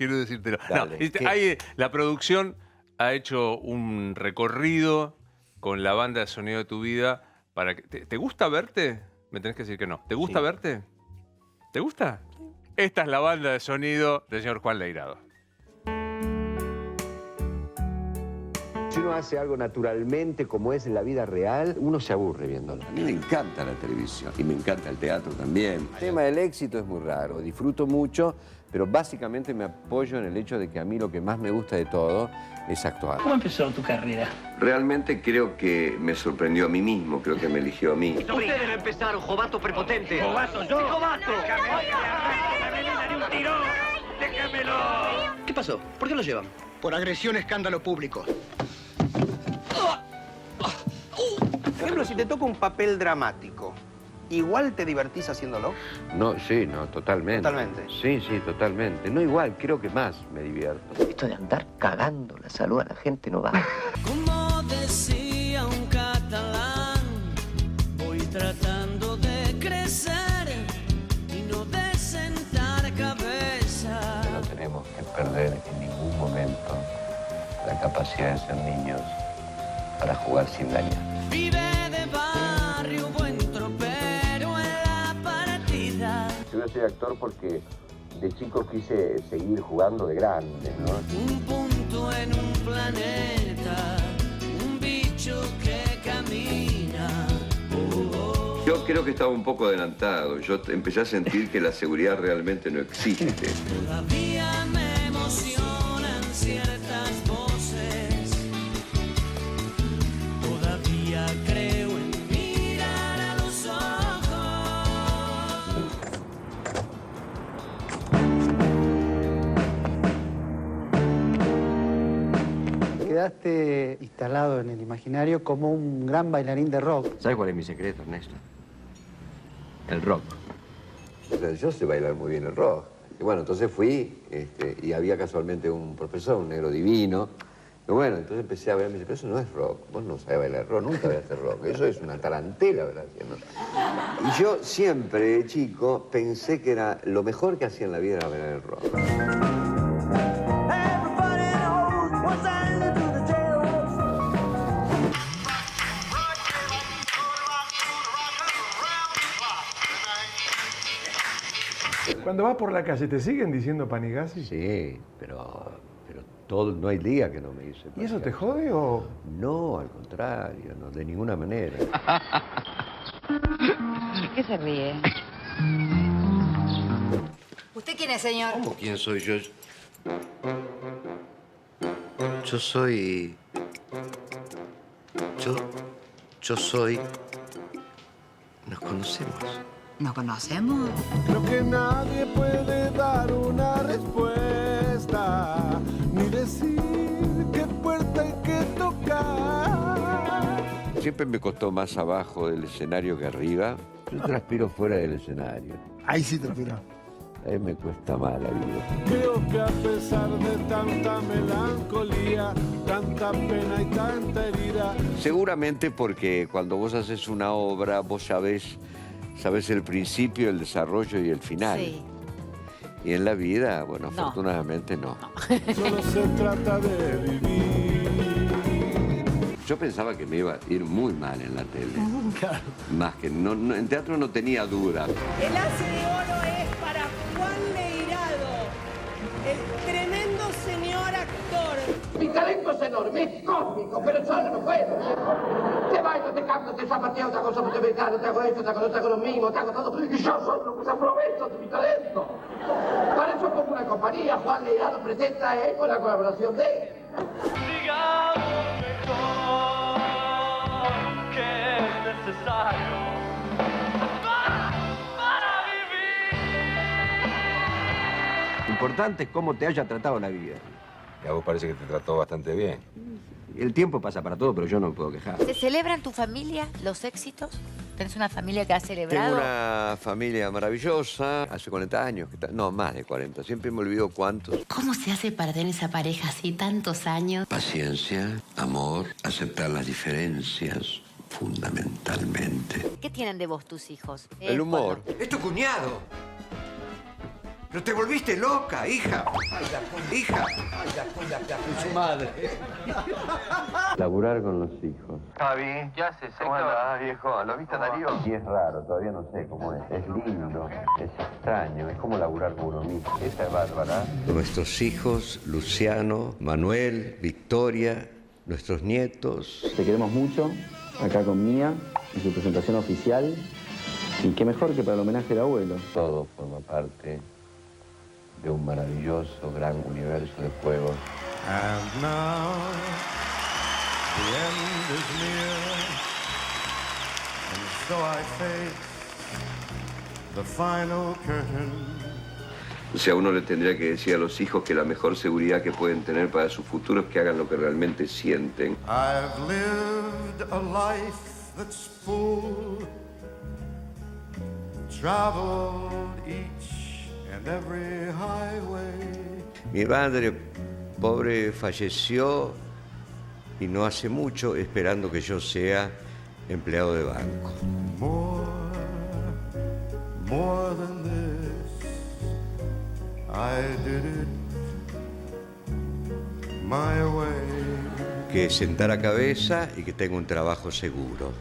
quiero decírtelo. Dale, No, la producción ha hecho un recorrido con la banda de sonido de tu vida para que... ¿Te gusta verte? Me tenés que decir que no. ¿Te gusta Sí. verte? ¿Te gusta? Esta es la banda de sonido del señor Juan Leirado. Si uno hace algo naturalmente como es en la vida real, uno se aburre viéndolo. A mí me encanta la televisión y me encanta el teatro también. El tema del éxito es muy raro, disfruto mucho, pero básicamente me apoyo en el hecho de que a mí lo que más me gusta de todo es actuar. ¿Cómo empezó tu carrera? Realmente creo que me sorprendió a mí mismo, creo que me eligió a mí. Ustedes empezaron, jovato prepotente. ¡Jovato yo! ¡Jovato! ¡Déjame un tirón! ¡Déjamelo! ¿Qué pasó? ¿Por qué lo llevan? Por agresión, escándalo público. Por ejemplo, si te toca un papel dramático, ¿igual te divertís haciéndolo? No, sí, no, totalmente. Totalmente. Sí, sí, totalmente. No igual, creo que más me divierto. Esto de andar cagando la salud a la gente no va. Como decía un catalán, voy tratando de crecer y no de sentar cabeza. No tenemos que perder en ningún momento la capacidad de ser niños para jugar sin dañar. Vive de barrio, buen tropero en la partida. Yo soy actor porque de chico quise seguir jugando de grande, ¿no? Un punto en un planeta, un bicho que camina. Yo creo que estaba un poco adelantado. Yo empecé a sentir que la seguridad realmente no existe. Todavía me emocionan ciertas voces. Todavía creo en mirar a los ojos. Quedaste instalado en el imaginario como un gran bailarín de rock. ¿Sabes cuál es mi secreto, Ernesto? El rock. O sea, yo sé bailar muy bien el rock. Y bueno, entonces fui y había casualmente un profesor, un negro divino. Y bueno, entonces empecé a ver, me dice, pero eso no es rock. Vos no sabés bailar rock, nunca vas a hacer rock. Eso es una tarantela, ¿verdad? ¿No? Y yo siempre, chico, pensé que era lo mejor que hacía en la vida era bailar el rock. Cuando vas por la calle, ¿te siguen diciendo Panigasi? Sí, pero todo, no hay día que no me dice. ¿Y eso te jode o...? No, al contrario, no, de ninguna manera. ¿Qué se ríe? ¿Usted quién es, señor? ¿Cómo quién soy yo? Yo soy... Yo soy... Nos conocemos. ¿Nos conocemos? Creo que nadie puede dar una respuesta, ni decir qué puerta hay que tocar. Siempre me costó más abajo del escenario que arriba. Yo transpiro fuera del escenario. Ahí sí transpira. A mí me cuesta más la vida. Creo que a pesar de tanta melancolía, tanta pena y tanta herida... Seguramente porque cuando vos haces una obra, vos sabés el principio, el desarrollo y el final. Sí. Y en la vida, bueno, No. afortunadamente no. Solo se trata de vivir. Yo pensaba que me iba a ir muy mal en la tele. Más que no, en teatro no tenía duda. El Hace de Oro es para Juan Leirado, el tremendo señor actor. Mi talento es enorme, es cósmico, pero solo no puedo, viejo. Te bailo, te canto, te zapateo, te hago soportemercado, te hago esto, te hago lo mismo, te hago todo. Y yo solo pues aprovecho de mi talento. Para eso pongo una compañía, Juan Leirado presenta con la colaboración de él. Digamos mejor que es necesario para vivir. Lo importante es cómo te haya tratado la vida. Y a vos parece que te trató bastante bien. El tiempo pasa para todo, pero yo no me puedo quejar. ¿Se celebra en tu familia los éxitos? ¿Tenés una familia que ha Tengo celebrado? una familia maravillosa, hace 40 años, no, más de 40, siempre me olvido cuántos. ¿Cómo se hace para tener esa pareja así tantos años? Paciencia, amor, aceptar las diferencias, fundamentalmente. ¿Qué tienen de vos tus hijos? El humor. Es tu cuñado. Pero te volviste loca, hija. Hija. Su madre. Laburar con los hijos. Javi, ¿qué haces? ¿Cómo andás, viejo? ¿Lo viste a Darío? Y es raro, todavía no sé cómo es. Es lindo, es extraño, es como laburar con uno mismo. Esa es Bárbara. Nuestros hijos, Luciano, Manuel, Victoria, nuestros nietos. Te queremos mucho, acá con Mía, en su presentación oficial. Y qué mejor que para el homenaje del abuelo. Todo forma parte de un maravilloso, gran universo de juegos. And now, the end is near, and so I face the final curtain. O sea, uno le tendría que decir a los hijos que la mejor seguridad que pueden tener para su futuro es que hagan lo que realmente sienten. I've lived a life that's full, traveled each and every highway. Mi madre, pobre, falleció y no hace mucho, esperando que yo sea empleado de banco. More than this, I did it my way. Que sentar a cabeza y que tenga un trabajo seguro.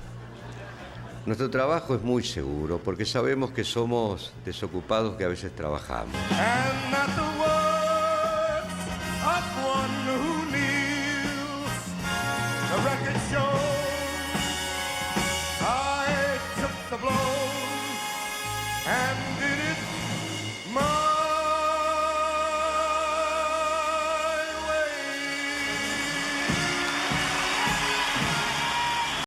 Nuestro trabajo es muy seguro porque sabemos que somos desocupados que a veces trabajamos. And at the words of one who kneels, the record shows